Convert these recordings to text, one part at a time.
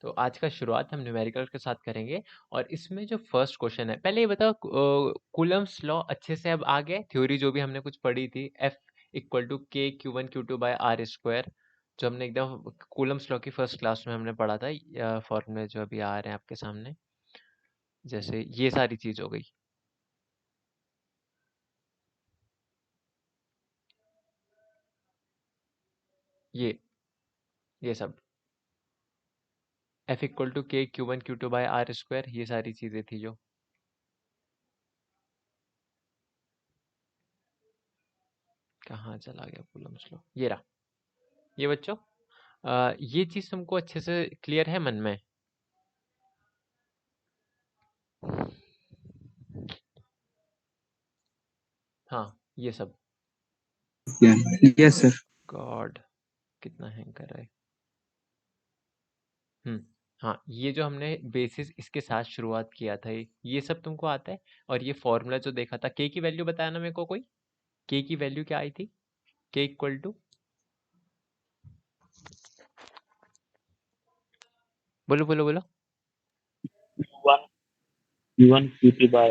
तो आज का शुरुआत हम न्यूमेरिकल के साथ करेंगे और इसमें जो फर्स्ट क्वेश्चन है, पहले ये बताओ कूलम्स लॉ अच्छे से अब आ गया? थ्योरी जो भी हमने कुछ पढ़ी थी, F इक्वल टू के Q1 Q2 by R square, जो हमने एकदम कूलम्स लॉ की फर्स्ट क्लास में हमने पढ़ा था, फॉर्मूले जो अभी आ रहे हैं आपके सामने, जैसे ये सारी चीज हो गई, ये सब F इक्वल टू के Q1 Q2 by R square, ये सारी चीजें थी जो। कहाँ चला गया कूलम्स लॉ? ये रहा। ये बच्चों, ये चीज तुमको अच्छे से क्लियर है मन में? हाँ, ये सब। Yes sir. गॉड, कितना हैंग कर रहा है। हाँ, ये जो हमने बेसिस इसके साथ शुरुआत किया था, ये सब तुमको आता है? और ये फॉर्मूला जो देखा था, के की वैल्यू बताया ना मेरे को कोई? के की वैल्यू क्या आई थी? के इक्वल टू, बोलो बोलो बोलो। Q1 Q2 by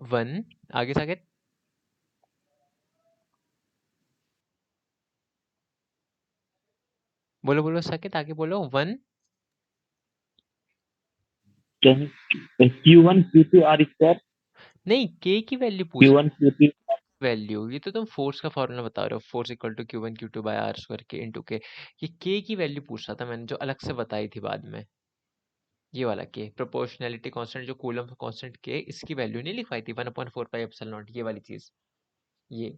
1, आगे साकेत। बोलो बोलो साकेत, आगे बोलो। 1, Q1 Q2 R square नहीं, के की वैल्यू पूछ रहा Q1 Q2 वैल्यू। ये तो तुम फोर्स का फॉर्मूला बता रहे हो, force equal to Q1 Q2 by R square के इनटू के। ये के की वैल्यू पूछ रहा था मैंने, जो अलग से बताई थी बाद में। ये वाला के, प्रोपोर्शनैलिटी कांस्टेंट, जो कूलम कांस्टेंट के, इसकी वैल्यू नहीं लिखवाई थी 1/4 पाई एप्सिलॉन नॉट, ये वाली चीज। ये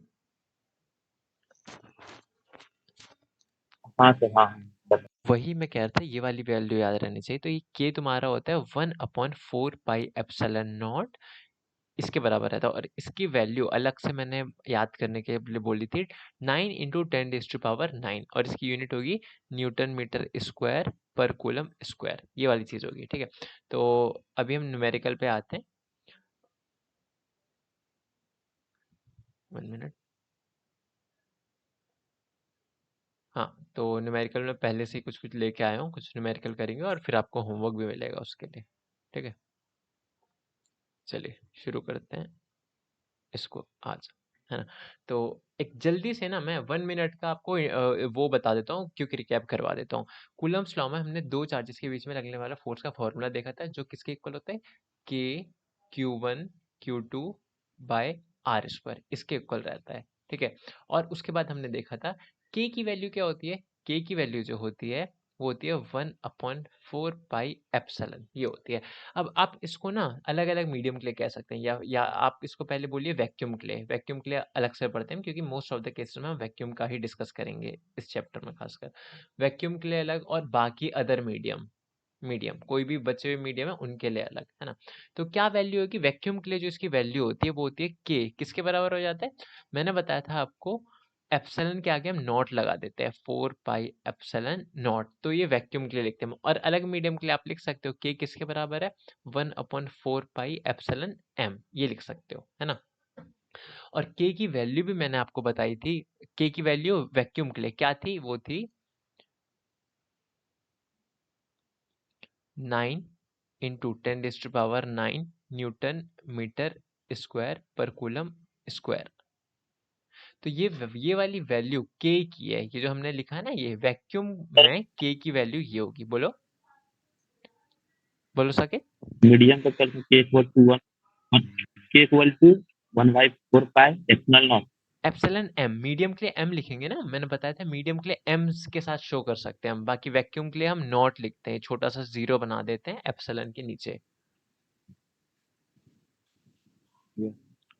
हाँ सर हाँ वही मैं कह रहा था, ये वाली वैल्यू याद रहनी चाहिए। तो ये के तुम्हारा होता है 1/4 पाई एप्सिलॉन नॉट, इसके बराबर रहता है। और इसकी वैल्यू अलग से मैंने याद करने के लिए बोली थी, 9 इंटू 10⁹9, और इसकी यूनिट होगी न्यूटन मीटर स्क्वायर पर कूलम स्क्वायर, ये वाली चीज होगी। ठीक है, तो अभी हम न्यूमेरिकल पे आते हैं। 1 मिनट। हाँ, तो न्यूमेरिकल में पहले से ही कुछ कुछ लेके आया हूँ, कुछ न्यूमेरिकल करेंगे और फिर आपको होमवर्क भी मिलेगा उसके लिए। ठीक है, चलिए शुरू करते हैं इसको आज, है ना? तो एक जल्दी से ना, मैं 1 मिनट का आपको वो बता देता हूँ, क्योंकि रिकैप करवा देता हूँ। कूलम्स लॉ में हमने दो चार्जेस के बीच में लगने वाला फोर्स का फॉर्मूला देखा था, जो किसके इक्वल होता है? K Q1 Q2 by R square, इसके इक्वल रहता है। ठीक है, और उसके बाद हमने देखा था के की वैल्यू क्या होती है? के की वैल्यू जो होती है वो होती है 1/4 पाई एप्सिलॉन, ये होती है। अब आप इसको ना अलग अलग मीडियम के लिए कह सकते हैं, या आप इसको पहले बोलिए वैक्यूम के लिए। वैक्यूम के लिए अलग से पढ़ते हैं, क्योंकि मोस्ट ऑफ द केसेस में हम वैक्यूम का ही डिस्कस करेंगे इस चैप्टर में खासकर। वैक्यूम के लिए अलग, और बाकी अदर मीडियम, कोई भी बचे हुए मीडियम है उनके लिए अलग, है ना? तो क्या वैल्यू होगी वैक्यूम के लिए? जो इसकी वैल्यू होती है वो होती है के, किसके बराबर हो जाता है? मैंने बताया था आपको, एप्सिलॉन के आगे हम नॉट लगा देते हैं, 4 पाई एप्सिलॉन नॉट। तो ये वैक्यूम के लिए लिखते हैं। और अलग मीडियम के लिए आप लिख सकते हो के किसके बराबर है? 1/4 पाई एप्सिलॉन एम, ये लिख सकते हो, है ना? और के की वैल्यू भी मैंने आपको बताई थी। के की वैल्यू वैक्यूम के लिए क्या थी? वो थी 9 इंटू 10⁹9 न्यूटन मीटर स्क्वायर पर कूलम स्क्वायर। तो ये वाली वैल्यू के की है, ये जो हमने लिखा है ना, ये वैक्यूम में के की वैल्यू ये होगी। बोलो बोलो सके। मीडियम का कर K equal to 1/4 pi epsilon naught epsilon M, medium के लिए एम लिखेंगे ना, मैंने बताया था मीडियम के लिए एम के साथ शो कर सकते हैं हम। बाकी वैक्यूम के लिए हम नॉट लिखते हैं, छोटा सा जीरो बना देते हैं एप्सिलॉन के नीचे।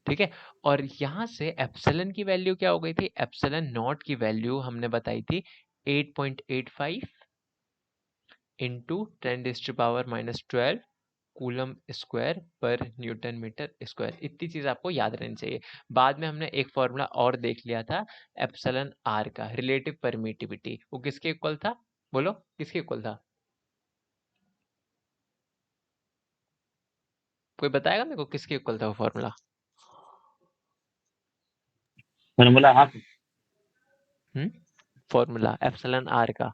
ठीक है, और यहाँ से एप्सिलॉन की वैल्यू क्या हो गई थी? एप्सिलॉन नॉट की वैल्यू हमने बताई थी 8.85 इंटू 10⁻⁻12 कूलम स्क्वायर पर न्यूटन मीटर स्क्वायर। इतनी चीज आपको याद रहनी चाहिए। बाद में हमने एक फॉर्मूला और देख लिया था, एप्सिलॉन आर का, रिलेटिव परमिटिविटी। वो किसके इक्वल था? बोलो किसके इक्वल था? कोई बताएगा मेरे को किसके इक्वल था वो फॉर्मूला? मैंने बोला हाँ फॉर्मूला एप्सिलॉन आर का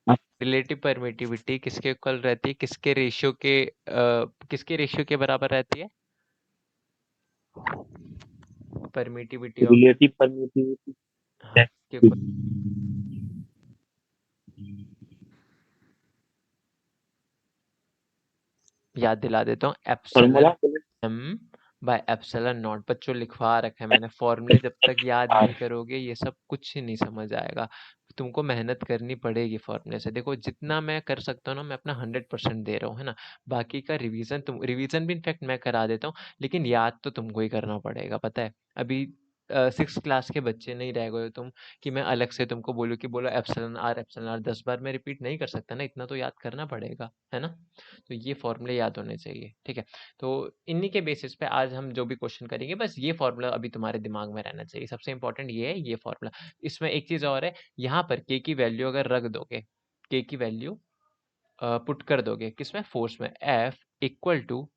रिलेटिव परमिटिविटी किसके इक्वल रहती है, किसके रेशियो के बराबर रहती है? परमिटिविटी ऑफ रिलेटिव परमिटिविटी हाँ के इक्वल याद दिला देता हूँ, epsilon formula m by epsilon not. बच्चों लिखवा रखा है मैंने, फॉर्मूले जब तक याद नहीं करोगे ये सब कुछ ही नहीं समझ आएगा। तुमको मेहनत करनी पड़ेगी फॉर्मूले से। देखो जितना मैं कर सकता हूँ ना, मैं अपना 100% दे रहा हूँ, है ना। बाकी का रिवीजन भी इनफैक्ट मैं करा देता हूँ, लेकिन याद तो तुमको ही करना पड़ेगा, पता है। अभी 6 क्लास के बच्चे नहीं रह गए हो तुम कि मैं अलग से तुमको बोलूँ कि बोलो एप्सिलॉन आर 10 बार मैं रिपीट नहीं कर सकता ना, इतना तो याद करना पड़ेगा, है ना। तो ये फॉर्मूले याद होने चाहिए, ठीक है। तो इन्हीं के बेसिस पे आज हम जो भी क्वेश्चन करेंगे, बस ये फॉर्मूला अभी तुम्हारे दिमाग में रहना चाहिए। सबसे इंपॉर्टेंट ये है, ये फॉर्मूला। इसमें एक चीज और है, यहाँ पर के की वैल्यू अगर रख दोगे, के की वैल्यू पुट कर दोगे किसमें, फोर्स में, F equal to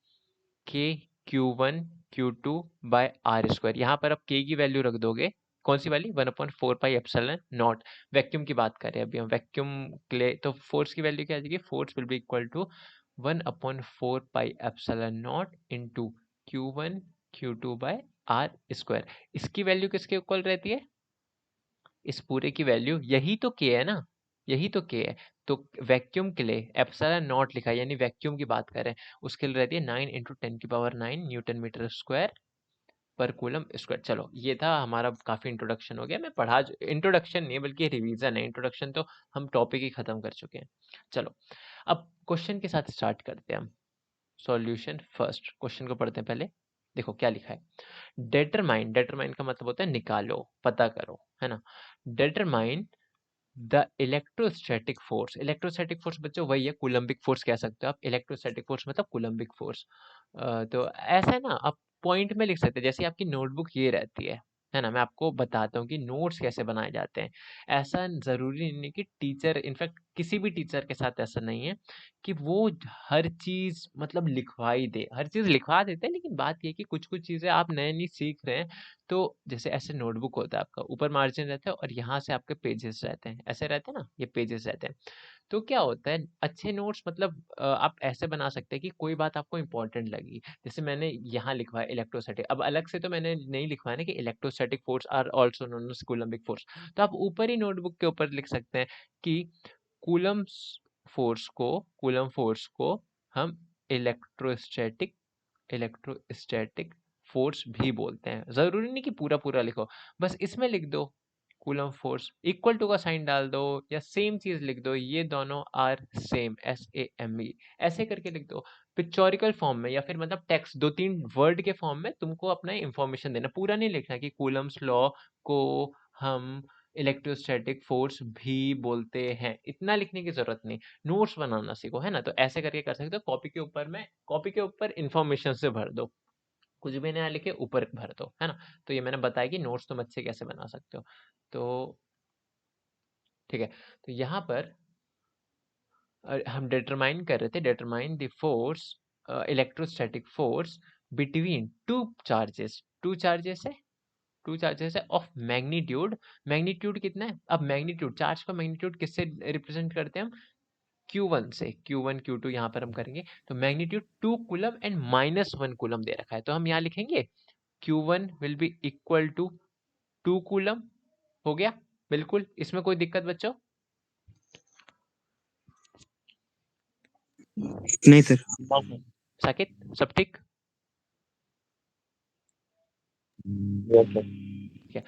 K Q 1 Q2 by R square. यहाँ पर अब के की वैल्यू रख दोगे, कौन सी वाली, 1/4 पाई एप्सिलॉन नॉट। वैक्यूम की बात करें अभी हम, वैक्यूम के लिए तो फोर्स की वैल्यू क्या आ जाएगी, force will be equal to 1/4 pi epsilon naught into Q1 Q2 by R square. इसकी वैल्यू किसके इक्वल रहती है, इस पूरे की वैल्यू, यही तो के है ना, यही तो के है। तो वैक्यूम के लिए एप्सिलॉन नॉट लिखा है, यानी वैक्यूम की बात करें, उसके लिए रहती है 9 × 10⁹ न्यूटन मीटर स्क्वायर पर कूलम स्क्वायर। चलो ये था हमारा, काफी इंट्रोडक्शन हो गया। मैं पढ़ा, इंट्रोडक्शन नहीं बल्कि रिवीजन है, इंट्रोडक्शन तो हम टॉपिक ही खत्म कर चुके हैं। चलो अब क्वेश्चन के साथ स्टार्ट करते हैं हम। सॉल्यूशन फर्स्ट, क्वेश्चन को पढ़ते हैं पहले। देखो क्या लिखा है, डेटरमाइन का मतलब होता है निकालो, पता करो, है ना। डेटरमाइन द इलेक्ट्रोस्टैटिक फोर्स बच्चों वही है, कूलम्बिक फोर्स कह सकते हो आप। इलेक्ट्रोस्टैटिक फोर्स मतलब कूलम्बिक फोर्स। तो ऐसा है ना, आप पॉइंट में लिख सकते हैं, जैसे आपकी नोटबुक ये रहती है ना। मैं आपको बताता हूँ कि नोट्स कैसे बनाए जाते हैं। ऐसा जरूरी नहीं कि टीचर, इनफैक्ट किसी भी टीचर के साथ ऐसा नहीं है कि वो हर चीज मतलब लिखवाई दे, हर चीज लिखवा देते हैं, लेकिन बात ये है कि कुछ कुछ चीजें आप नई नई सीख रहे हैं। तो जैसे ऐसे नोटबुक होता है आपका, ऊपर मार्जिन रहता है और यहाँ से आपके पेजेस रहते हैं, ऐसे रहते हैं ना, ये पेजेस रहते हैं। तो क्या होता है, अच्छे नोट्स मतलब आप ऐसे बना सकते हैं कि कोई बात आपको इंपॉर्टेंट लगी, जैसे मैंने यहाँ लिखवा है इलेक्ट्रोस्टैटिक, अब अलग से तो मैंने नहीं लिखवाया ना कि electrostatic force are also known as coulombic force. तो आप ऊपर ही नोटबुक के ऊपर लिख सकते हैं कि कूलम फोर्स को हम इलेक्ट्रोस्टैटिक इलेक्ट्रोस्टैटिक फोर्स भी बोलते हैं। जरूरी नहीं कि पूरा पूरा लिखो, बस इसमें लिख दो कूलम फोर्स, इक्वल टू का साइन डाल दो या सेम चीज लिख दो, ये दोनों आर सेम, SAME ऐसे करके लिख दो। पिक्चोरिकल फॉर्म में या फिर मतलब टेक्स्ट 2-3 वर्ड के फॉर्म में तुमको अपना इंफॉर्मेशन देना, पूरा नहीं लिखना कि कूलम्स लॉ को हम इलेक्ट्रोस्टैटिक फोर्स भी बोलते हैं, इतना लिखने की जरूरत नहीं। नोट्स बनाना सीखो, है ना। तो ऐसे करके कर सकते हो, कॉपी के ऊपर इंफॉर्मेशन से भर दो, कुछ भी नया लिखे ऊपर भर दो, है ना। तो ये मैंने बताया कि नोट्स तुम अच्छे कैसे बना सकते हो। तो ठीक है, तो यहाँ पर हम डिटरमाइन कर रहे थे, determine the force, electrostatic force between two charges है ऑफ मैग्नीट्यूड। मैग्नीट्यूड कितना है, अब मैग्नीट्यूड, चार्ज का मैग्नीट्यूड किससे रिप्रेजेंट करते हैं हम, Q1 से, Q1 Q2 यहाँ पर हम करेंगे। तो मैग्नीट्यूड 2 कूलम एंड -1 कूलम दे रखा है, तो हम यहाँ लिखेंगे Q1 will be equal to 2 coulomb. हो गया, बिल्कुल, इसमें कोई दिक्कत बच्चों, नहीं सर। साकित सब ठीक, ठीक है।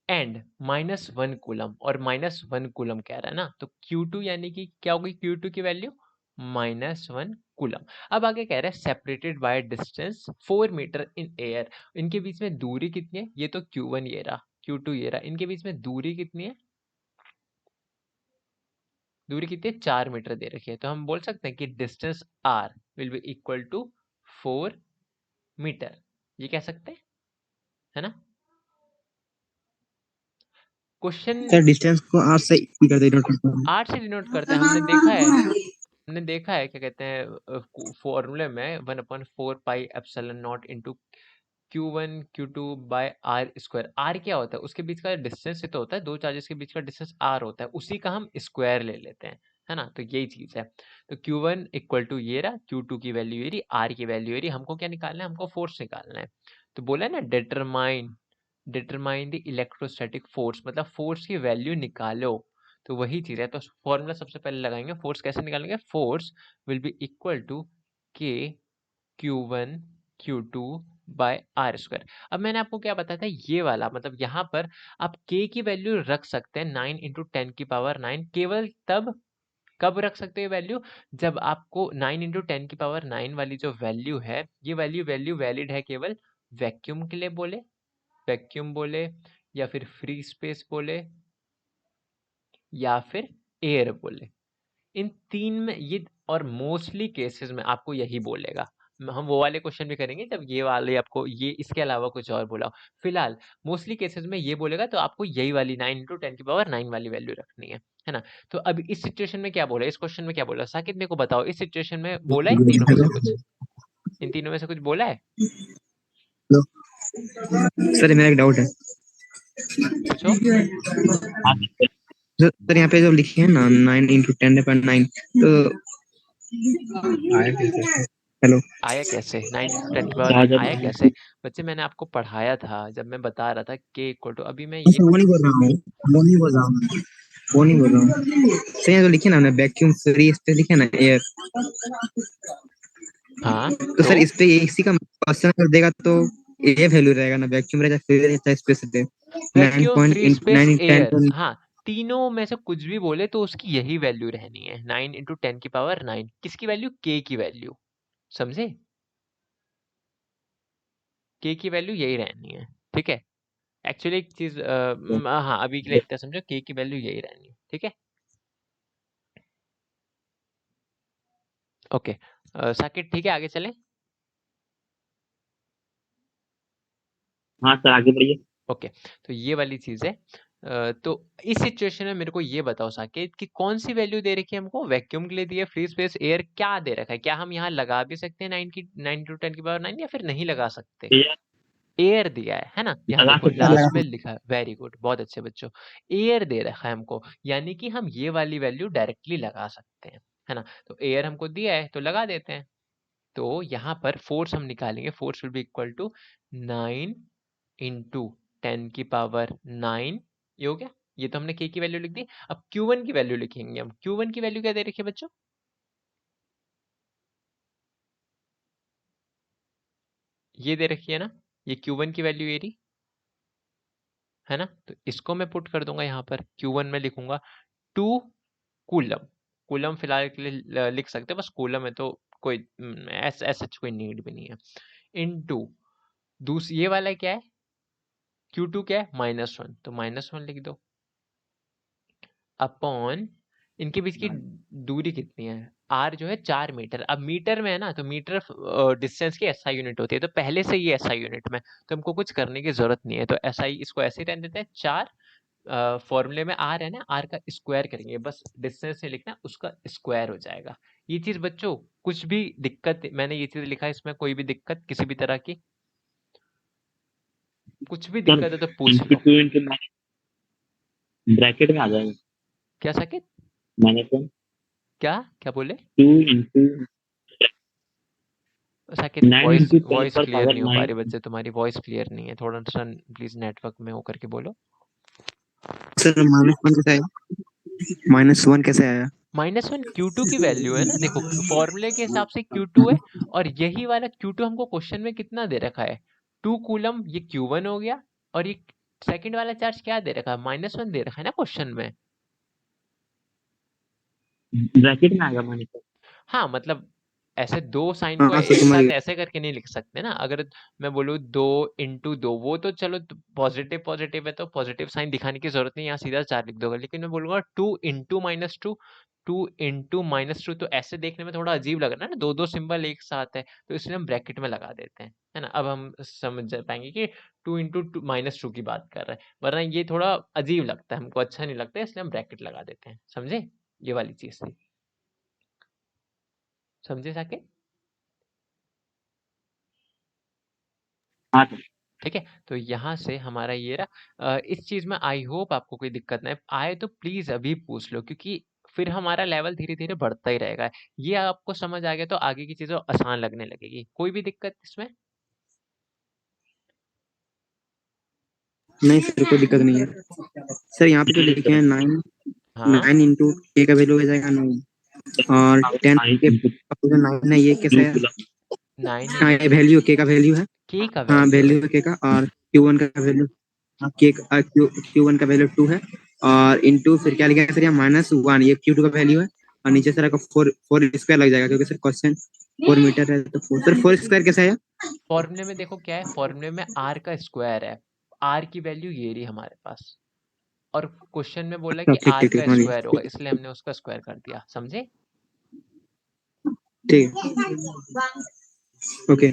एंड -1 कूलम, और -1 कूलम कह रहा है ना, तो Q2 यानी कि क्या होगी, Q2 की वैल्यू -1 कूलम। अब आगे कह रहा है separated by distance 4 metre in air, इनके बीच में दूरी कितनी है, ये तो Q1 ये रहा, Q2 ये रहा, इनके बीच में दूरी कितनी है, दूरी कितनी है, 4 मीटर दे रखी है। तो हम बोल सकते हैं कि distance R will be equal to 4 metre, ये कह सकते हैं, है ना। क्वेश्चन सर डिस्टेंस को आर से कर दे नोट करता हूँ। 8 से डिनोट करते हैं, हमने देखा है क्या कहते हैं फॉर्मूले में 1/4 pi epsilon naught into Q1 Q2 by R square. R क्या होता है, उसके बीच का डिस्टेंस ही तो होता है, दो चार्जेस के बीच का डिस्टेंस आर होता है, उसी का हम स्क्वायर ले लेते हैं, है ना। तो यही चीज है। तो Q1 इक्वल टू ये रहा, Q2 की वैल्यू ये रही, R की वैल्यू ये रही। हमको क्या निकालना है, हमको फोर्स निकालना है। तो बोला है ना डिटरमाइन द इलेक्ट्रोस्टैटिक फोर्स, मतलब फोर्स की वैल्यू निकालो। तो वही चीज है। तो फॉर्मूला सबसे पहले लगाएंगे, फोर्स कैसे निकालेंगे, force will be equal to K Q1 Q2 by R square. अब मैंने आपको क्या बताया था, ये वाला मतलब यहाँ पर आप K की वैल्यू रख सकते हैं 9 इंटू 10 की पावर 9, केवल तब कब रख सकते हैं वैल्यू, जब आपको 9 इंटू 10 की पावर 9 वाली जो वैल्यू है, ये वैल्यू वैलिड है केवल वैक्यूम के लिए बोले, वैक्यूम बोले, या फिर फ्री स्पेस बोले, या फिर एयर बोले। इन तीन में ये, और मोस्टली केसेस में आपको यही बोलेगा। हम वो वाले क्वेश्चन भी करेंगे जब ये वाले आपको ये इसके अलावा कुछ और बोला। फिलहाल मोस्टली केसेस में ये बोलेगा, तो आपको यही वाली 9 इंटू 10 की पावर 9 वाली वैल्यू रखनी है ना। तो अब इस सिचुएशन में क्या बोला, इस क्वेश्चन में क्या बोला साकिब, मेरे को बताओ, इस सिचुएशन में बोला है इन तीनों में से कुछ, इन तीनों में से कुछ बोला है? सर मेरा एक डाउट है पूछो। हाँ सर, यहाँ पे जो लिखी है ना 9 इंटू 10 9, तो हेलो आया कैसे 9 इंटू 10 की पावर कहा 9 जब आया कैसे? बच्चे मैंने आपको पढ़ाया था जब मैं बता रहा था के इक्वल टू, अभी मैं ये सर वो नहीं बोल रहा हूँ, वो नहीं बोल रहा हूँ, वो नहीं बोल रहा हूँ सर। यहाँ जो लिखे ना वैक्यूम फ्री स्पेस लिखे ना एयर, हाँ तो तो सर इस पे इसी का क्वेश्चन कर देगा तो ए वैल्यू रहेगा ना, वैक्यूम रहेगा फिर रहेगा स्पेस पे nine vacuum point free space nine ten air, हाँ, तीनों में से कुछ भी बोले तो उसकी यही वैल्यू रहनी है, 9 इंटू 10 की पावर 9। किसकी वैल्यू, के की वैल्यू, समझे, के की वैल्यू यही रहनी है, ठीक है। एक्चुअली एक चीज हाँ अभी के लिए इतना समझो, के की वैल्यू यही रहनी है, ठीक है। ओके साकिब, ठीक है, आगे चलें। हाँ सर आगे बढ़िए। ओके, तो ये वाली चीज है। तो इस सिचुएशन में मेरे को ये बताओ साकेत कि कौन सी वैल्यू दे रखी है हमको, वैक्यूम के लिए दी है, फ्री स्पेस एयर क्या दे रखा है, क्या हम यहाँ लगा भी सकते हैं 9 टू 10 की पावर 9, या फिर नहीं लगा सकते? ये एयर दिया है ना, यहाँ लगा देखो सकते हैं। लास्ट में लिखा है, वेरी गुड, बहुत अच्छे बच्चों। एयर दे रखा है हमको, यानी कि हम ये वाली वैल्यू डायरेक्टली लगा सकते हैं, है ना। तो एयर हमको दिया है तो लगा देते हैं। तो यहाँ पर फोर्स हम निकालेंगे, force will be equal to 9 into 10 की पावर 9, ये हो गया। ये तो हमने के की वैल्यू लिख दी। अब Q1 की वैल्यू लिखेंगे हम। Q1 की वैल्यू क्या दे रखी है बच्चों, ये दे रखी है ना, ये Q1 की वैल्यू ये रही, है ना। तो इसको मैं पुट कर दूंगा यहाँ पर, Q1 में लिखूंगा 2 कूलम। कूलम फिलहाल के लिए लिख सकते हैं, बस कूलम है तो कोई ऐसा कोई नीड भी नहीं है। इनटू दूसरी ये वाला क्या है, Q2 क्या है, -1, तो -1 लिख दो, अपॉन इनके बीच की दूरी कितनी है, r जो है 4 मीटर। अब मीटर में है ना, तो मीटर डिस्टेंस की एसआई यूनिट होती है, तो पहले से ये एसआई यूनिट में, तो हमको कुछ करने की जरूरत नहीं है। तो एसआई इसको ऐसे ही रहने देते हैं 4, फॉर्मूले में आर है ना, आर का स्क्वायर करेंगे, बस डिस्टेंस से लिखना, उसका स्क्वायर हो जाएगा। ये चीज बच्चों कुछ भी दिक्कत, मैंने ये चीज लिखा है इसमें, कोई भी दिक्कत किसी भी तरह की, कुछ भी सर दिक्कत है तो पूछ इंटू लो। 2 इंटू ब्रैकेट में आ जाएगा क्या साकिब, -1। क्या क्या बोले 2 इंटू साकिब, 9 वॉइस इंटू 10 वॉइस पर क्लियर पावर नहीं हो पा 9। रही बच्चे, तुम्हारी वॉइस क्लियर नहीं है, थोड़ा सा प्लीज नेटवर्क में होकर के बोलो। सर -1 कैसे आया, -1 कैसे आया? -1 Q2 की वैल्यू है ना, देखो फॉर्मूले के हिसाब से Q2 है, और यही वाला Q2 हमको क्वेश्चन में कितना दे रखा है, 2 कूलम, ये Q1 हो गया, और ये सेकंड वाला चार्ज क्या दे रखा है, -1 दे रखा है ना क्वेश्चन में। ब्रैकेट में आएगा -1। हाँ मतलब ऐसे दो साइन को हाँ सर एक तुम्हारी, साथ ऐसे करके नहीं लिख सकते ना। अगर मैं बोलूँ 2 इंटू 2, वो तो चलो पॉजिटिव पॉजिटिव है तो पॉजिटिव साइन दिखाने की जरूरत नहीं, यहाँ सीधा 4 लिख दोगे। लेकिन मैं बोलूंगा 2 इंटू -2, 2 इंटू -2, तो ऐसे देखने में थोड़ा अजीब लग रहा है ना, दो दो सिंबल एक साथ है, तो इसलिए हम ब्रैकेट में लगा देते हैं, है ना। अब हम समझ पाएंगे कि 2 इंटू -2 की बात कर रहे हैं, वरना ये थोड़ा अजीब लगता है हमको, अच्छा नहीं लगता है, इसलिए हम ब्रैकेट लगा देते हैं, समझे, ये वाली चीज थी, समझे साके। हाँ सर। ठीक है, तो यहाँ से हमारा ये रहा। इस चीज में आई होप आपको कोई दिक्कत ना आए तो प्लीज अभी पूछ लो, क्योंकि फिर हमारा लेवल धीरे धीरे बढ़ता ही रहेगा। ये आपको समझ आ गया तो आगे की चीजें आसान लगने लगेगी। कोई भी दिक्कत इसमें? नहीं सर, कोई दिक्कत नहीं है सर। यहाँ पे जो लिखे हैं 9, हाँ 9 इंटू के का वैल्यू हो जाएगा 9, और 10 के 9 है, ये कैसे है? 9 हाँ, ये वैल्यू के का वैल्यू है। के का हाँ, वैल्यू है। वैल्यू है के का, और Q1 का वैल्यू, के Q1 का वैल्यू 2 है, और इंटू फिर क्या लिखा है सर? यहाँ -1, ये Q2 का वैल्यू है, और नीचे सर आपका 4 स्क्वायर लग जाएगा, क्योंकि सर क्वेश्चन 4 मीटर है, तो 4 सर 4 स्क्वायर कैसे है? फॉर्मूले में देखो क्या है, फॉर्मूले में आर का स्क्वायर है। आर की वैल्यू ये रही हमारे पास, और क्वेश्चन में बोला अच्छा, कि ठीक आर ठीक ठीक, का समझ स्क्वायर होगा, गया। इसलिए हमने उसका स्क्वायर कर दिया। समझे? ठीक है, ओके।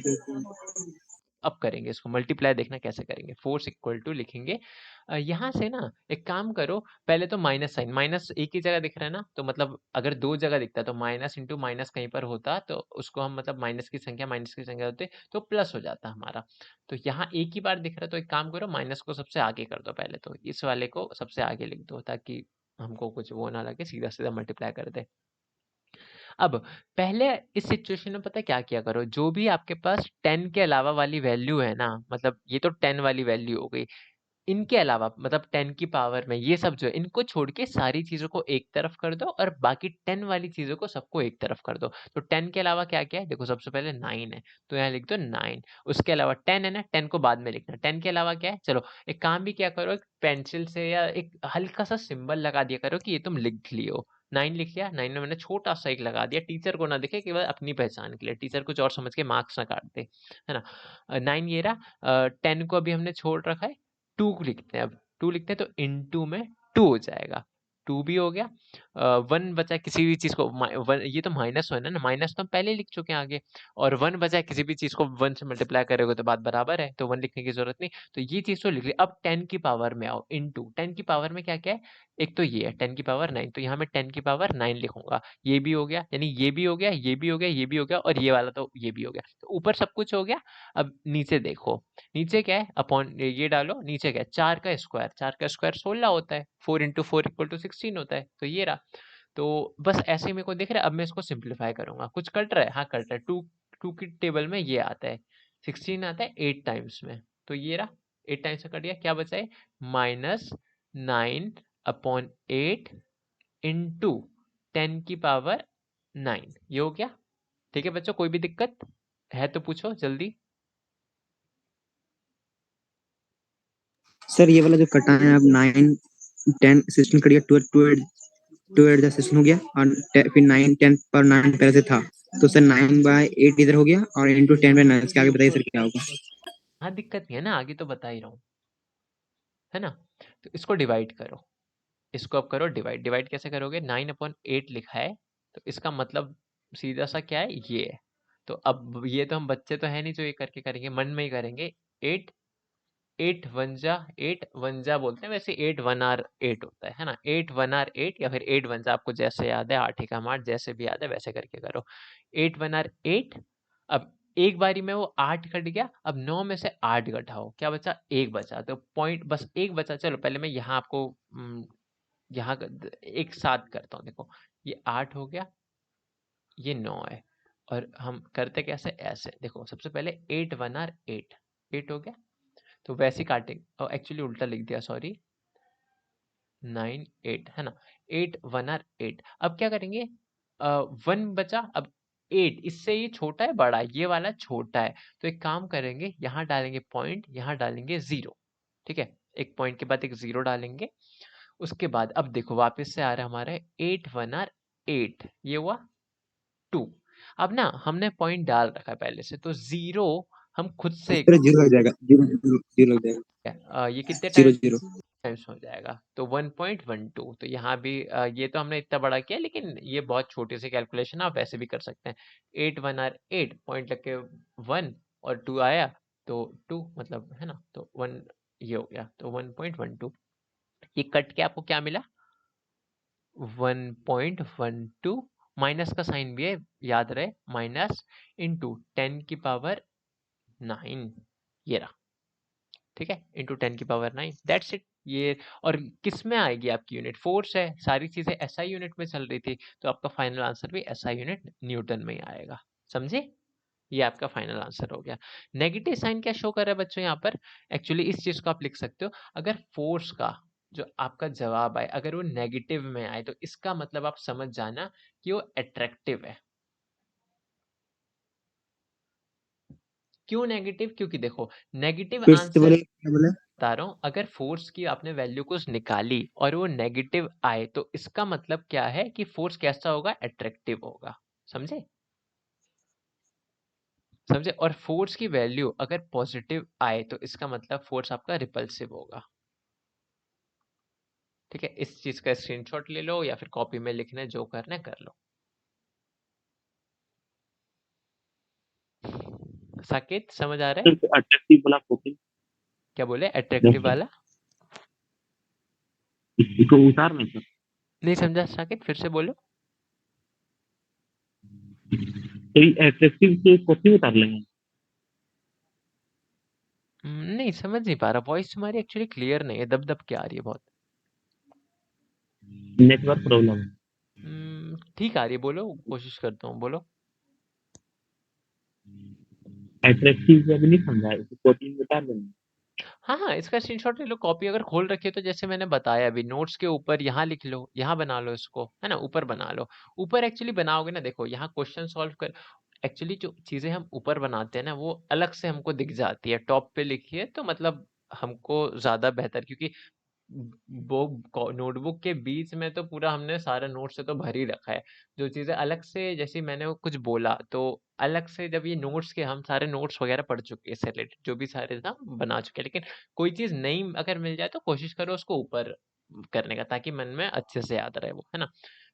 अब करेंगे इसको मल्टीप्लाई, देखना कैसे करेंगे। फोर्स इक्वल टू लिखेंगे यहाँ से ना, एक काम करो, पहले तो माइनस साइन, माइनस एक ही जगह दिख रहा है ना, तो मतलब अगर दो जगह दिखता है तो माइनस इंटू माइनस कहीं पर होता तो उसको हम मतलब माइनस की संख्या होते तो प्लस हो जाता हमारा। तो यहाँ एक ही बार दिख रहा है, तो एक काम करो, माइनस को सबसे आगे कर दो। पहले तो इस वाले को सबसे आगे लिख दो, ताकि हमको कुछ वो ना लगे, सीधा सीधा मल्टीप्लाई कर दे। अब पहले इस सिचुएशन में पता है क्या किया करो, जो भी आपके पास 10 के अलावा वाली वैल्यू है ना, मतलब ये तो 10 वाली वैल्यू हो गई, इनके अलावा मतलब 10 की पावर में ये सब जो है, इनको छोड़ के सारी चीजों को एक तरफ कर दो, और बाकी 10 वाली चीजों को सबको एक तरफ कर दो। तो 10 के अलावा क्या क्या है देखो, सबसे पहले 9 है, तो यहाँ लिख दो 9। उसके अलावा 10 है ना, 10 को बाद में लिखना। 10 के अलावा क्या है, चलो एक काम भी क्या करो, एक पेंसिल से या एक हल्का सा सिंबल लगा दिया करो कि ये तुम लिख लियो। 9 लिख लिया, 9 में मैंने छोटा सा एक लगा दिया, टीचर को ना दिखे, केवल अपनी पहचान के लिए, टीचर कुछ और समझ के मार्क्स ना काट दे, है ना। 9 ये रहा। 10 को अभी हमने छोड़ रखा है, 2 लिखते हैं। अब 2 लिखते हैं तो इनटू में 2 हो जाएगा, 2 भी हो गया। 1 बचा, किसी भी चीज को ये तो माइनस है ना, माइनस तो हम पहले लिख चुके हैं आगे, और 1 बचा, किसी भी चीज को 1 से मल्टीप्लाई करोगे तो बात बराबर है, तो 1 लिखने की जरूरत नहीं। तो ये चीज तो लिख ली। अब 10 की पावर में आओ, इनटू 10 की पावर में क्या क्या है, एक तो ये है 10 की पावर 9, तो यहाँ मैं 10 की पावर 9 लिखूंगा। ये भी हो गया, यानी ये भी हो गया, ये भी हो गया, ये भी हो गया, और ये वाला तो ये भी हो गया, तो ऊपर सब कुछ हो गया। अब नीचे देखो, नीचे क्या है, अपॉन ये डालो, नीचे क्या है, 4 का स्क्वायर, 4 का स्क्वायर 16 होता है, 4 इंटू 4 इक्वल टू 16 होता है, तो ये रहा। तो बस ऐसे ही मेरे को दिख रहा है। अब मैं इसको सिंप्लीफाई करूंगा, कुछ कट रहा है, हाँ कट रहा है। टू टू की टेबल में ये आता है, 16 आता है 8 टाइम्स में, तो ये रहा, 8 टाइम्स से कट गया, क्या बचा है, -9/8 इंटू 10 की पावर 9, ये हो गया। ठीक है बच्चों, कोई भी दिक्कत है तो पूछो जल्दी। सर ये वाला जो कटा है, अब 9, 10, 16 कट गया, 12, 2 8 जा 16 हो गया, और फिर 9, 10 पर 9 पहले से था, तो सर 9/8 इधर हो गया, और इंटू 10/9, इसके आगे बताइए सर क्या होगा? हाँ दिक्कत नहीं है ना, आगे तो बता ही रहा हूँ, है ना। तो इसको डिवाइड करो, इसको अब करो डिवाइड। डिवाइड कैसे करोगे, 9/8 लिखा है, तो इसका मतलब सीधा सा क्या है, ये है। तो अब ये तो हम बच्चे तो है नहीं जो ये करके करेंगे, मन में ही करेंगे। 8 8 वन जा बोलते हैं वैसे, 8 1 आर 8 होता है ना, 8 1 आर 8, या फिर 8 1 जा, आपको जैसे याद है, 8 एकम 8, जैसे भी याद है वैसे करके करो। 8 1 आर 8। अब एक बारी में वो 8 कट गया, अब 9 में से 8 घटाओ, क्या बचा, एक बचा, तो पॉइंट बस एक बचा। चलो पहले मैं यहाँ आपको यहाँ एक साथ करता हूँ, देखो ये 8 हो गया, ये 9 है, और हम करते कैसे, ऐसे देखो, सबसे पहले 8 1 आर 8, 8 हो गया, तो वैसे ही काटे, और एक्चुअली उल्टा लिख दिया, सॉरी, 9 8 है ना, 8 1 आर 8। अब क्या करेंगे, 1 बचा, अब 8 इससे ये छोटा है बड़ा है, ये वाला छोटा है, तो एक काम करेंगे, यहाँ डालेंगे पॉइंट, यहाँ डालेंगे 0, ठीक है, एक पॉइंट के बाद एक 0 डालेंगे। उसके बाद अब देखो वापस से आ रहा है हमारा 8 1 आर 8, ये हुआ 2। अब ना हमने पॉइंट डाल रखा है पहले से, तो 0 हम खुद से, सर 0 लग जाएगा, 0 0 लग जाएगा, ये कितने 0 टाइम 0। टाइम्स हो जाएगा, तो 1.12। तो यहाँ भी ये तो हमने इतना बड़ा किया, लेकिन ये बहुत छोटी सी कैलकुलेशन, आप वैसे भी कर सकते हैं। 8 1 आर 8 पॉइंट लग के 1 और 2 आया, तो 2 मतलब, है ना, तो 1, ये हो गया, तो 1.12। ये कट के आपको क्या मिला, 1.12, माइनस का साइन भी है, याद रहे, माइनस इंटू 10 की पावर 9, ये रहा, ठीक है, इंटू 10 की पावर 9, दैट्स इट। ये और किस में आएगी आपकी यूनिट? फोर्स है, सारी चीजें एसआई यूनिट में चल रही थी, तो आपका फाइनल आंसर भी एसआई यूनिट न्यूटन में ही आएगा। समझे? ये आपका फाइनल आंसर हो गया। नेगेटिव साइन क्या शो कर रहा है बच्चों यहाँ पर? एक्चुअली इस चीज को आप लिख सकते हो, अगर फोर्स का जो आपका जवाब आए अगर वो नेगेटिव में आए तो इसका मतलब आप समझ जाना कि वो अट्रैक्टिव है। क्यों नेगेटिव? क्योंकि देखो नेगेटिव फिर से आंसर बोले, क्या बोले? बता रहा हूं, अगर फोर्स की आपने वैल्यू कुछ निकाली और वो नेगेटिव आए तो इसका मतलब क्या है कि फोर्स कैसा होगा? अट्रैक्टिव होगा। समझे? समझे? और फोर्स की वैल्यू अगर पॉजिटिव आए तो इसका मतलब फोर्स आपका रिपल्सिव होगा। ठीक है, इस चीज का स्क्रीनशॉट ले लो या फिर कॉपी में लिखना है, जो करना है कर लो। साकेत समझ आ रहा है? सिर्फ अट्रैक्टिव वाला कॉपी क्या बोले? अट्रैक्टिव वाला इसको उतार नहीं सर। नहीं समझा साकेत, फिर से बोलो। तो ये अट्रैक्टिव से कॉपी उतार लेंगे। नहीं समझ नहीं पा रहा, वॉइस तुम्हारी एक्चुअली क्लियर नहीं है, दब दब के आ रही है बहुत। नेटवर्क प्रॉब्लम है। ठीक आ रही है, बोलो, कोशिश करता हूँ, बोलो। अट्रैक्टिव जब नहीं समझा है तो कॉपी में उतार लेंगे। हाँ हाँ, इसका स्क्रीनशॉट ले लो, कॉपी अगर खोल रखी है तो जैसे मैंने बताया अभी, नोट्स के ऊपर यहाँ लिख लो, यहाँ बना लो इसको, है ना, ऊपर बना लो। ऊपर एक्चुअली बनाओगे ना, देखो यहाँ क्वेश्चन सॉल्व कर, एक्चुअली जो चीजें हम ऊपर बनाते हैं ना वो अलग से हमको दिख जाती है, टॉप पे लिखिए तो मतलब हमको ज्यादा बेहतर, क्योंकि वो नोटबुक के बीच में तो पूरा हमने सारा नोट से तो भर ही रखा है। जो चीजें अलग से, जैसे मैंने वो कुछ बोला तो अलग से, जब ये नोट्स के हम सारे नोट्स वगैरह पढ़ चुके हैं, इससे रिलेटेड जो भी सारे ना बना चुके हैं, लेकिन कोई चीज नई अगर मिल जाए तो कोशिश करो उसको ऊपर करने का, ताकि मन में अच्छे से याद रहे वो, है ना।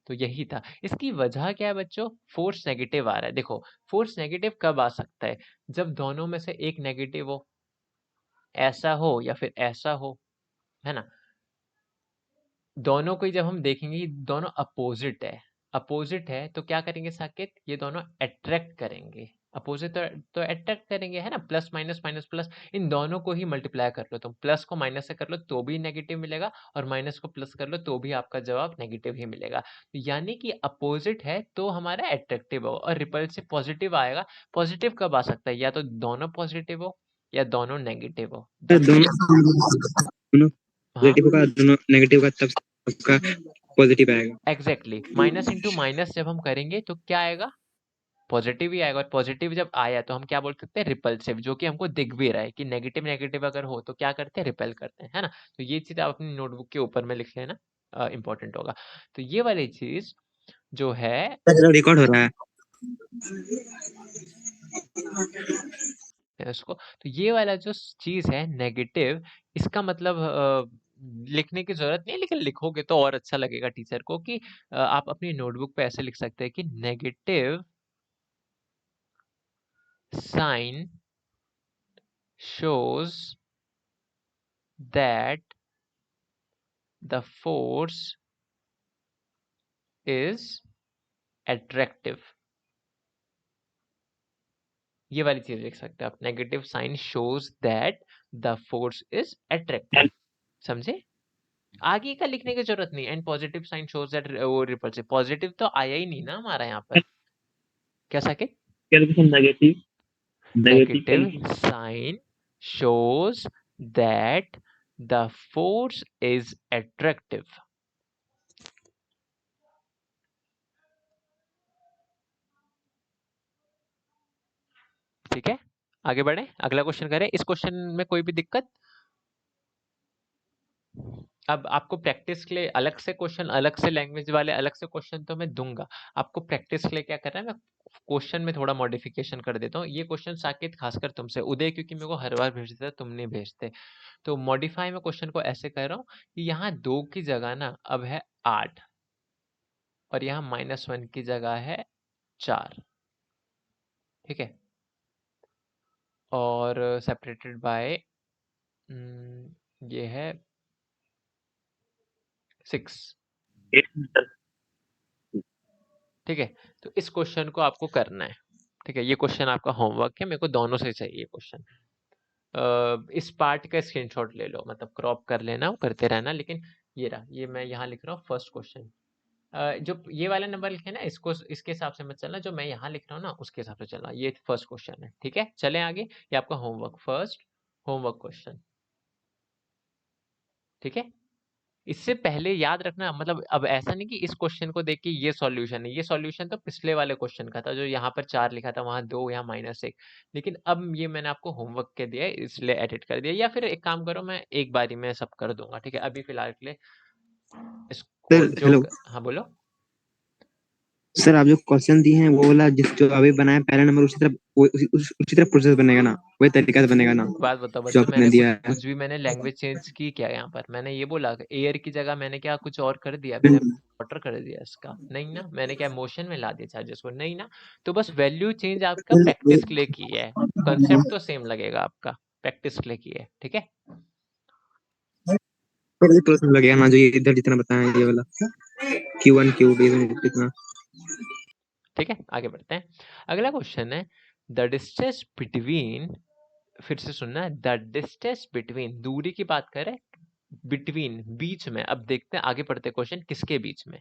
तो यही था। इसकी वजह क्या है बच्चों? फोर्स नेगेटिव आ रहा है। देखो फोर्स नेगेटिव कब आ सकता है? जब दोनों में से एक नेगेटिव हो, ऐसा हो या फिर ऐसा हो, है ना। दोनों को ही जब हम देखेंगे ये दोनों अपोजिट है, अपोजिट है तो क्या करेंगे साकेत? ये दोनों अट्रैक्ट करेंगे। अपोजिट तो अट्रैक्ट करेंगे, है ना। प्लस माइनस माइनस प्लस, इन दोनों को ही मल्टीप्लाई कर लो तुम, प्लस को माइनस से कर लो तो भी नेगेटिव मिलेगा और माइनस को प्लस कर लो तो भी आपका जवाब नेगेटिव ही मिलेगा। तो यानी कि अपोजिट है तो हमारा अट्रैक्टिव होगा, और रिपल्सिव पॉजिटिव आएगा। पॉजिटिव कब आ सकता है? या तो दोनों पॉजिटिव हो या दोनों नेगेटिव हो, तो जब ये, दोनों हाँ पॉजिटिव होगा, दोनों नेगेटिव का, तब आपका पॉजिटिव आएगा। एग्जैक्टली, माइनस इंटू माइनस जब हम करेंगे तो क्या आएगा? पॉजिटिव ही आएगा, और पॉजिटिव जब आया तो हम क्या बोल सकते हैं? रिपल्सिव, जो कि हमको दिख भी रहा है कि नेगेटिव नेगेटिव अगर हो तो क्या करते हैं? रिपेल करते हैं, है ना। तो ये चीज आप अपनी नोटबुक के ऊपर में लिख लेना, इंपॉर्टेंट होगा। तो ये वाली चीज जो है रिकॉर्ड हो रहा है। उसको, तो ये वाला जो चीज है नेगेटिव, इसका मतलब लिखने की जरूरत नहीं है, लेकिन लिखोगे तो और अच्छा लगेगा टीचर को कि आप अपनी नोटबुक पे ऐसे लिख सकते हैं कि negative sign shows that the force is attractive। ये वाली चीज लिख सकते हैं आप, negative sign shows that the force is attractive. समझे? आगे का लिखने की जरूरत नहीं, and positive sign shows that वो रिपल्सिव, पॉजिटिव तो आया ही नहीं ना हमारा यहाँ पर। क्या सके? Calculation negative negative negative calculation. Sign shows that the force is attractive। ठीक है, आगे बढ़े, अगला क्वेश्चन करें। इस क्वेश्चन में कोई भी दिक्कत? अब आपको प्रैक्टिस के लिए अलग से क्वेश्चन, अलग से लैंग्वेज वाले अलग से क्वेश्चन तो मैं दूंगा। आपको प्रैक्टिस के लिए क्या करना है, मैं क्वेश्चन में थोड़ा मॉडिफिकेशन कर देता हूँ। ये क्वेश्चन साकेत खासकर तुमसे, उदय क्योंकि मेरे को हर बार भेजते थे, तुम नहीं भेजते, तो मॉडिफाई में क्वेश्चन को ऐसे कर रहा हूँ कि यहाँ 2 की जगह ना अब है 8, और यहाँ -1 की जगह है 4। ठीक है, और सेपरेटेड बाय ये है 6। ठीक है, तो इस क्वेश्चन को आपको करना है। ठीक है, ये क्वेश्चन आपका होमवर्क है, मेरे को दोनों से चाहिए क्वेश्चन। इस पार्ट का स्क्रीनशॉट ले लो, मतलब क्रॉप कर लेना, करते रहना। लेकिन ये रहा, ये मैं यहाँ लिख रहा हूँ फर्स्ट क्वेश्चन। जो ये वाला नंबर लिखे ना, इसको इसके हिसाब से मत चलना, जो मैं यहाँ लिख रहा हूँ ना उसके हिसाब से चलना। ये फर्स्ट क्वेश्चन है, ठीक है। चलें आगे, ये आपका होमवर्क, फर्स्ट होमवर्क क्वेश्चन, ठीक है। इससे पहले याद रखना, मतलब अब ऐसा नहीं कि इस क्वेश्चन को देख के ये सॉल्यूशन है। ये सॉल्यूशन तो पिछले वाले क्वेश्चन का था, जो यहाँ पर 4 लिखा था, वहां 2, यहाँ -1। लेकिन अब ये मैंने आपको होमवर्क के दिया है, इसलिए एडिट कर दिया। या फिर एक काम करो, मैं एक बारी में सब कर दूंगा, ठीक है। अभी फिलहाल के लिए इसको सर हेलो हाँ बोलो। सर, आप जो क्वेश्चन दिए हैं वो वाला जो अभी बनाया पहला नंबर, उसी तरह प्रोसेस बनेगा ना, वही तरीका से बनेगा ना बात बताओ जो बच्चों, आपने मैंने दिया कुछ है? कुछ भी मैंने लैंग्वेज चेंज की क्या यहाँ पर? मैंने ये बोला कि एयर की जगह मैंने क्या कुछ और कर दिया? मैंने वाटर कर दिया इसका? नहीं ना। मैंने क्या मोशन में ला दिया चार्जेस को? नहीं ना। तो बस वैल्यू चेंज आपका प्रैक्टिस के लिए की है, कंसेप्ट तो सेम लगेगा आपका, प्रैक्टिस के लिए की है, ठीक है। वही प्रोसेस लगेगा ना जो ये इधर जितना बताया ये वाला Q1 Q2 जितना। ठीक है, आगे बढ़ते हैं। अगला क्वेश्चन है द डिस्टेंस बिटवीन, फिर से सुनना, द डिस्टेंस बिटवीन, दूरी की बात करें, बिटवीन बीच में। अब देखते हैं आगे पढ़ते क्वेश्चन, किसके बीच में?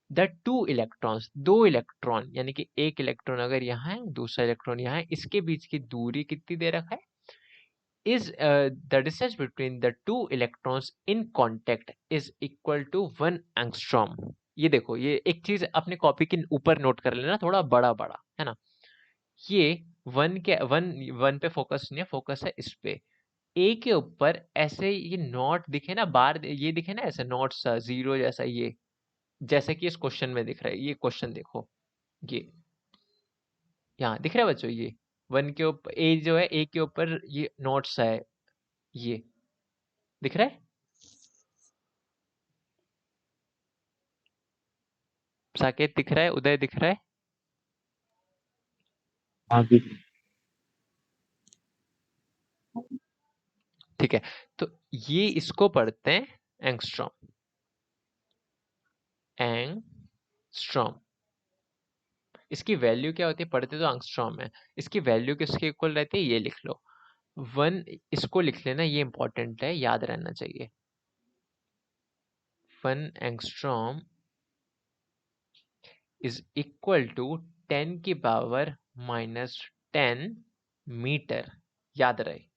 द टू इलेक्ट्रॉन्स, दो इलेक्ट्रॉन, यानी कि एक इलेक्ट्रॉन अगर यहाँ है, दूसरा इलेक्ट्रॉन यहाँ है, इसके बीच की दूरी कितनी दे रखा है? is the distance between the two electrons in contact is equal to 1 angstrom। ये देखो, ये एक चीज अपने कॉपी के ऊपर नोट कर लेना, थोड़ा बड़ा बड़ा है ना। ये वन पे फोकस नहीं है, फोकस है इस पे। ए के ऊपर ऐसे ये नॉट दिखे ना, बार ये दिखे ना ऐसे नॉट सा, जीरो जैसा, ये जैसे कि इस क्वेश्चन में दिख रहा है। ये क्वेश्चन देखो, ये यहाँ दिख रहा है बच्चों, ये वन के ऊपर ए जो है, ए के ऊपर ये नोट्स है, ये दिख रहा है? साकेत दिख रहा है? उदय दिख रहा है? हाँ जी। ठीक है, तो ये इसको पढ़ते हैं एंगस्ट्रॉम, एंगस्ट्रॉम। इसकी वैल्यू क्या होती है? पढ़ते तो एंगस्ट्रॉम है, इसकी वैल्यू किसके इक्वल रहती है? ये लिख लो 1, इसको लिख लेना, ये इंपॉर्टेंट है, याद रहना चाहिए। 1 एंगस्ट्रॉम इज इक्वल टू 10 की पावर -10 मीटर, याद रहे।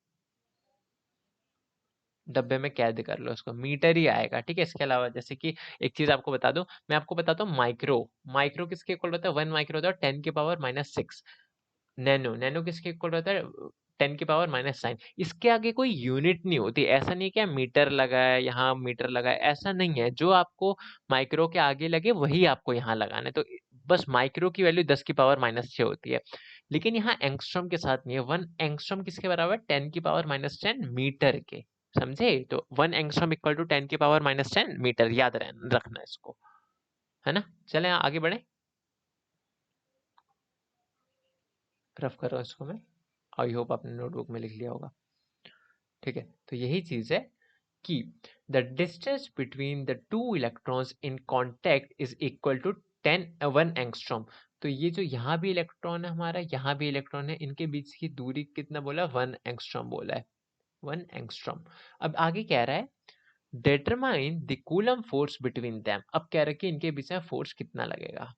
डब्बे में कैद कर लो उसको, मीटर ही आएगा, ठीक है। इसके अलावा जैसे कि एक चीज आपको बता दूं, मैं आपको बताता हूँ, माइक्रो, माइक्रो किसके इक्वल होता है? 1 माइक्रो होता है 10 की पावर -6। नैनो, नैनो किसके इक्वल होता है? 10 की पावर -9। इसके आगे कोई यूनिट नहीं होती। ऐसा नहीं कि मीटर लगा है यहाँ, मीटर लगा है, ऐसा नहीं है। जो आपको माइक्रो के आगे लगे वही आपको यहाँ लगाना है। तो बस माइक्रो की वैल्यू 10 की पावर -6 होती है, लेकिन यहाँ एंगस्ट्रॉम के साथ नहीं है। 1 एंगस्ट्रॉम किसके बराबर? 10 की पावर -10 मीटर के, समझे? तो 1 एंगस्ट्रॉम इक्वल टू 10 की पावर -10 मीटर, याद रखना इसको, है ना। चले आगे बढ़े, रफ कर रहा हूँ इसको मैं, आई होप आपने नोटबुक में लिख लिया होगा, ठीक है। तो यही चीज है कि the distance between the two electrons in contact is equal to 1 angstrom. तो ये जो यहाँ भी इलेक्ट्रॉन है हमारा, यहाँ भी इलेक्ट्रॉन है, इनके बीच की दूरी कितना बोला? 1 एंगस्ट्रॉम बोला है, 1 एंगस्ट्रॉम। अब आगे कह रहा है determine the coulomb force between them. अब कह रहा है कि इनके बीच में फोर्स कितना लगेगा,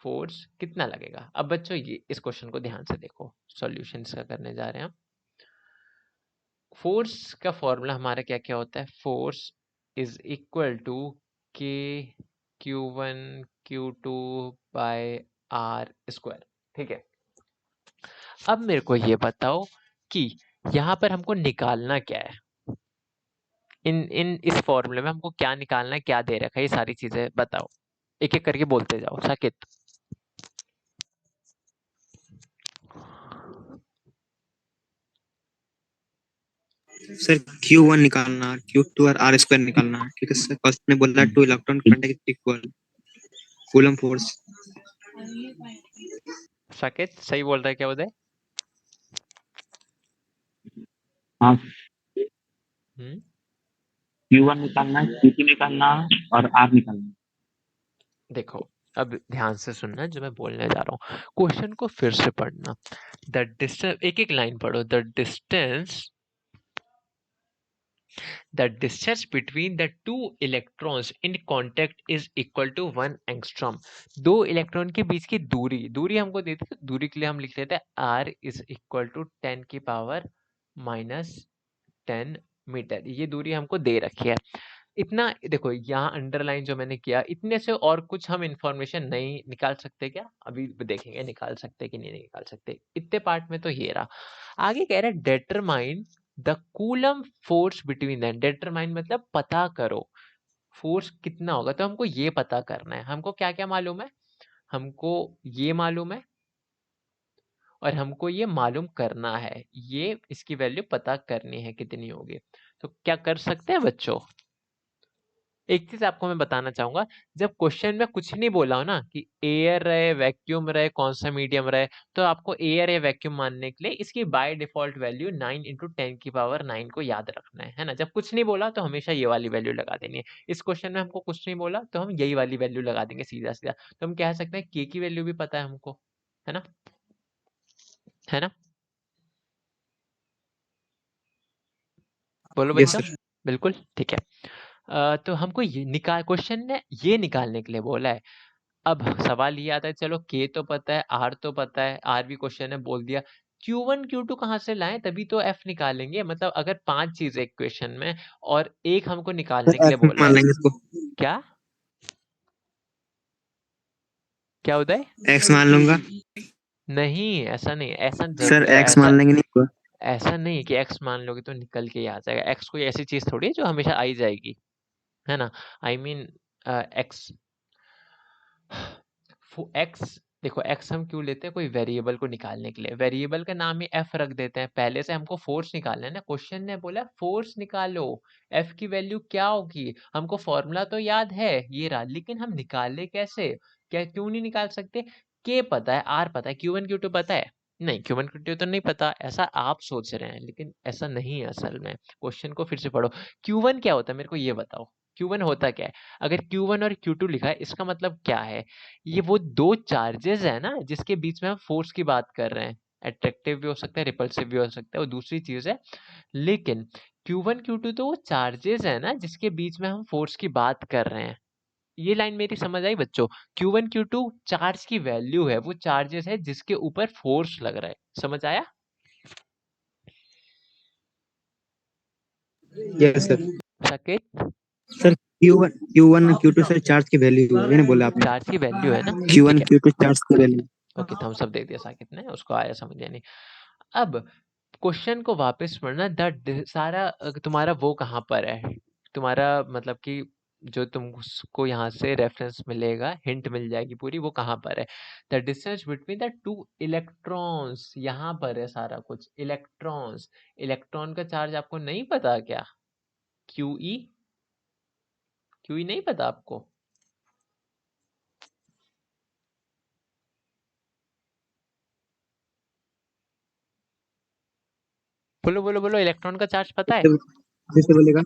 फोर्स कितना लगेगा। अब बच्चों ये इस क्वेश्चन को ध्यान से देखो, सॉल्यूशन इसका करने जा रहे हैं हम। फोर्स का फॉर्मूला हमारा क्या क्या होता है? फोर्स इज इक्वल टू के Q1 Q2 by R square, ठीक है। अब मेरे को ये बताओ कि यहाँ पर हमको निकालना क्या है? इन इन इस फॉर्मूले में हमको क्या निकालना है, क्या दे रखा है, ये सारी चीजें बताओ, एक एक करके बोलते जाओ। साकित, सर Q1 निकालना, Q2 और R स्क्वायर निकालना है, क्योंकि सर फर्स्ट में बोला 2 electron contact equal Coulomb force. Sakit सही बोल रहा है क्या उदय? हाँ, हम्म, Q1 निकालना है, Q2 निकालना है और R निकालना है। देखो अब ध्यान से सुनना जो मैं बोलने जा रहा हूँ, क्वेश्चन को फिर से पढ़ना। द डिस्टेंस, एक एक लाइन पढ़ो। The distance the distance between the two electrons in contact is equal to 1 angstrom. दो इलेक्ट्रॉन के बीच की दूरी हमको देती है, दूरी के लिए हम लिख लेते हैं r इज इक्वल टू 10 की पावर -10 मीटर। ये दूरी हमको दे रखी है। इतना देखो, यहाँ अंडरलाइन जो मैंने किया, इतने से और कुछ हम इंफॉर्मेशन नहीं निकाल सकते क्या? अभी देखेंगे निकाल सकते कि नहीं निकाल सकते। इतने पार्ट में तो ये रहा। आगे कह रहा है determine the coulomb force between them. Determine मतलब पता करो फोर्स कितना होगा, तो हमको ये पता करना है। हमको क्या क्या मालूम है? हमको ये मालूम है और हमको ये मालूम करना है, ये इसकी वैल्यू पता करनी है कितनी होगी। तो क्या कर सकते हैं बच्चों? एक चीज आपको मैं बताना चाहूंगा, जब क्वेश्चन में कुछ नहीं बोला हो ना कि एयर रहे, वैक्यूम रहे, कौन सा मीडियम रहे, तो आपको एयर या वैक्यूम मानने के लिए इसकी बाय डिफॉल्ट वैल्यू 9 × 10 की पावर 9 को याद रखना है ना। जब कुछ नहीं बोला तो हमेशा ये वाली वैल्यू लगा देनी है। इस क्वेश्चन में हमको कुछ नहीं बोला तो हम यही वाली वैल्यू लगा देंगे सीधा सीधा। तो हम कह सकते हैं के की वैल्यू भी पता है हमको, है ना, है ना? बोलो यस बच्चों। सर। बिल्कुल ठीक है। तो हमको ये क्वेश्चन ने ये निकालने के लिए बोला है। अब सवाल ये आता है, चलो के तो पता है, आर तो पता है, आर भी क्वेश्चन ने बोल दिया, Q1 Q2 कहाँ से लाएं? तभी तो एफ निकालेंगे। मतलब अगर 5 चीज एक क्वेश्चन में और एक हमको निकालने के लिए F बोला मान है। लेंगे इसको। क्या क्या उदय? एक्स मान लूंगा। नहीं, ऐसा नहीं, ऐसा सर जरूर एक्स ऐसा मान लेंगे, नहीं हुआ। ऐसा नहीं कि एक्स मान लोगे तो निकल के ही आ जाएगा। एक्स कोई ऐसी चीज थोड़ी है जो हमेशा आई जाएगी, है ना। आई मीन एक्स एक्स, देखो एक्स हम क्यों लेते हैं? कोई वेरिएबल को निकालने के लिए। वेरिएबल का नाम ही एफ रख देते हैं। पहले से हमको फोर्स निकालना है ना, क्वेश्चन ने बोला फोर्स निकालो, एफ की वैल्यू क्या होगी। हमको फॉर्मूला तो याद है ये रहा, लेकिन हम निकाले कैसे? क्या क्यों नहीं निकाल सकते? के पता है, आर पता है, Q1 Q2 पता है? नहीं, Q1 Q2 तो नहीं पता, ऐसा आप सोच रहे हैं, लेकिन ऐसा नहीं है असल में। क्वेश्चन को फिर से पढ़ो। Q1 क्या होता है मेरे को ये बताओ। Q1 होता क्या है? अगर Q1 और Q2 लिखा है, इसका मतलब क्या है? ये वो दो चार्जेस है ना जिसके बीच में हम फोर्स की बात कर रहे हैं। अट्रैक्टिव भी हो सकता है, रिपल्सिव भी हो सकता है, वो दूसरी चीज है। लेकिन Q1 Q2 तो वो चार्जेस है ना जिसके बीच में हम फोर्स की बात कर रहे हैं। ये लाइन मेरी समझ आई बच्चों? Q1 Q2 चार्ज की वैल्यू है, वो चार्जेस है जिसके ऊपर फोर्स लग रहा है। समझ आया? Yes sir. Saket, sir Q1 और Q2 सर चार्ज की वैल्यू है, मैंने बोला आपने। चार्ज की वैल्यू है ना। ठीक Q1 है, Q2 चार्ज की वैल्यू। ओके, थम्स अप दे दिया साकेत ने, उसको आया समझ नहीं। अब क्वेश्चन को वापस पढ़ना। सारा तुम्हारा वो कहाँ पर है? तुम्हारा मतलब कि जो तुमको यहाँ से रेफरेंस मिलेगा, हिंट मिल जाएगी पूरी, वो कहाँ पर है? The distance between the two electrons, यहाँ पर है सारा कुछ। इलेक्ट्रॉन्स, इलेक्ट्रॉन का चार्ज आपको नहीं पता क्या? क्यूई, क्यूई नहीं पता आपको? बोलो बोलो बोलो, इलेक्ट्रॉन का चार्ज पता है? जैसे बोलेगा।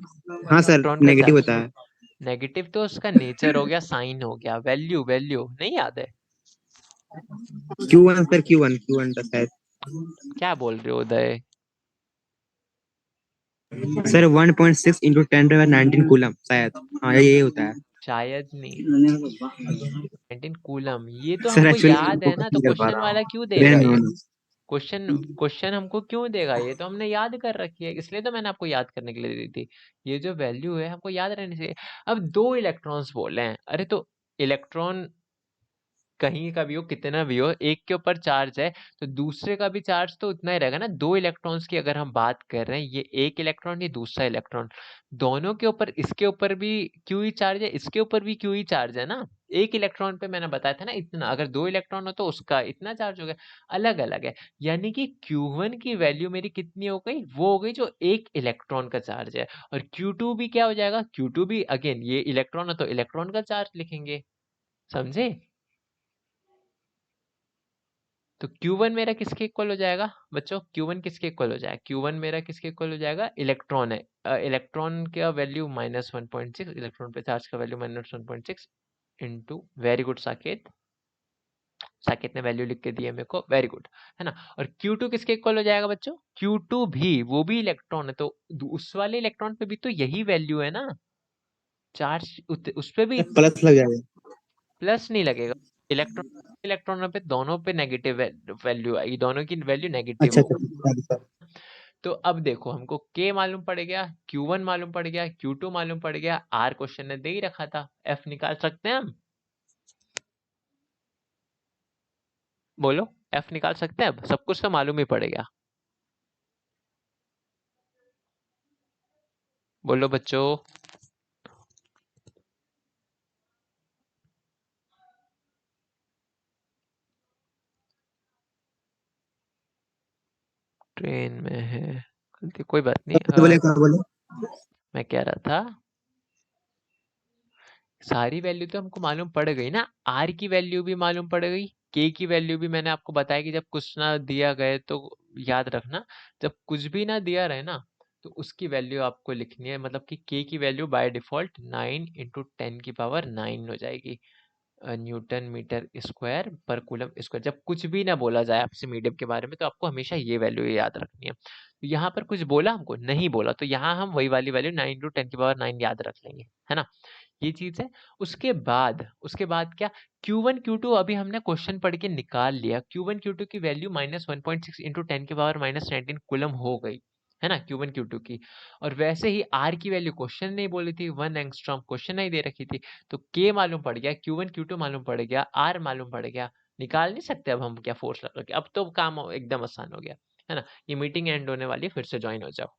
हाँ सर, इलेक्ट्रॉन का नेगेटिव चार्ज, होता है। नेगेटिव तो उसका नेचर हो गया, साइन हो गया। वैल्यू, वैल्यू नहीं याद है? Q1 सर, Q1 का शायद। क्या बोल रहे हो उदय? सर 1.6 × 10⁻19 कूलम शायद। हाँ यही होता है। शायद नहीं, 19 कूलम। ये तो सर हमको एक्चुअली मैं याद है ना, फोकस तो नहीं कर पा क्वेश्चन रहा वाला हूँ। क्यों देगा रहने ये? दो। क्वेश्चन क्वेश्चन हमको क्यों देगा? ये तो हमने याद कर रखी है, इसलिए तो मैंने आपको याद करने के लिए दी थी। ये जो वैल्यू है हमको याद रहने से। अब दो इलेक्ट्रॉन्स बोले हैं, अरे तो इलेक्ट्रॉन कहीं का भी हो, कितना भी हो, एक के ऊपर चार्ज है तो दूसरे का भी चार्ज तो उतना ही रहेगा ना। दो इलेक्ट्रॉन्स की अगर हम बात कर रहे हैं, ये एक इलेक्ट्रॉन, ये दूसरा इलेक्ट्रॉन, दोनों के ऊपर, इसके ऊपर भी क्यू ही चार्ज है, इसके ऊपर भी क्यू ही चार्ज है ना। एक इलेक्ट्रॉन पे मैंने बताया था ना इतना, अगर दो इलेक्ट्रॉन हो तो उसका इतना चार्ज हो गया। अलग अलग है, यानी कि Q1 की वैल्यू मेरी कितनी हो गई? वो हो गई जो एक इलेक्ट्रॉन का चार्ज है। और Q2 भी क्या हो जाएगा? Q2 भी अगेन ये इलेक्ट्रॉन है तो इलेक्ट्रॉन का चार्ज लिखेंगे। समझे? तो Q1 मेरा किसके इक्वल हो जाएगा बच्चों? Q1 किसके इक्वल हो जाएगा? Q1 मेरा किसके इक्वल हो जाएगा? इलेक्ट्रॉन है। इलेक्ट्रॉन का वैल्यू -1.6, इलेक्ट्रॉन पे चार्ज का value -1.6 into, very good Saket, Saket ने वैल्यू लिख के दी है मेरे को, वेरी गुड, है ना। और Q2 किसके इक्वल हो जाएगा बच्चों? Q2 भी, वो भी इलेक्ट्रॉन है, तो उस वाले इलेक्ट्रॉन पे भी तो यही वैल्यू है ना, चार्ज उस पे भी प्लस लग जाएगा। प्लस नहीं लगेगा, इलेक्ट्रॉन इलेक्ट्रॉनों पे दोनों पे नेगेटिव वैल्यू आएगी, दोनों की वैल्यू नेगेटिव अच्छा होगी। अच्छा। तो अब देखो हमको K मालूम पड़ गया, Q1 मालूम पड़ गया, Q2 मालूम पड़ गया, R क्वेश्चन ने दे ही रखा था, F निकाल सकते हैं हम? बोलो, F निकाल सकते हैं? अब सब कुछ तो मालूम ही पड़ेगा, बोलो बच्चों। ट्रेन में है गलती, कोई बात नहीं। बोले क्या बोले? मैं कह रहा था सारी वैल्यू तो हमको मालूम पड़ गई ना, आर की वैल्यू भी मालूम पड़ गई, के की वैल्यू भी मैंने आपको बताया कि जब कुछ ना दिया गए तो याद रखना, जब कुछ भी ना दिया रहे ना तो उसकी वैल्यू आपको लिखनी है, मतलब कि के की वैल्यू बाय डिफॉल्ट 9 इंटू 10⁹ हो जाएगी, न्यूटन मीटर स्क्वायर पर कूलम स्क्वायर। जब कुछ भी ना बोला जाए आपसे मीडियम के बारे में तो आपको हमेशा ये वैल्यू याद रखनी है। तो यहाँ पर कुछ बोला हमको नहीं बोला, तो यहाँ हम वही वाली वैल्यू 9 इंटू 10⁹ याद रख लेंगे, है ना, ये चीज है। उसके बाद क्या, Q1 Q2 अभी हमने क्वेश्चन पढ़ के निकाल लिया, Q1 Q2 की वैल्यू -1.6 इंटू 10⁻⁻19 कुलम हो गई, है ना, Q1 Q2 की। और वैसे ही R की वैल्यू क्वेश्चन नहीं बोली थी, 1 एंगस्ट्रॉम क्वेश्चन नहीं दे रखी थी, तो K मालूम पड़ गया, Q1 Q2 मालूम पड़ गया, R मालूम पड़ गया, निकाल नहीं सकते अब हम क्या फोर्स लगा के, अब तो काम एकदम आसान हो गया, है ना। ये मीटिंग एंड होने वाली है, फिर से ज्वाइन हो जाओ।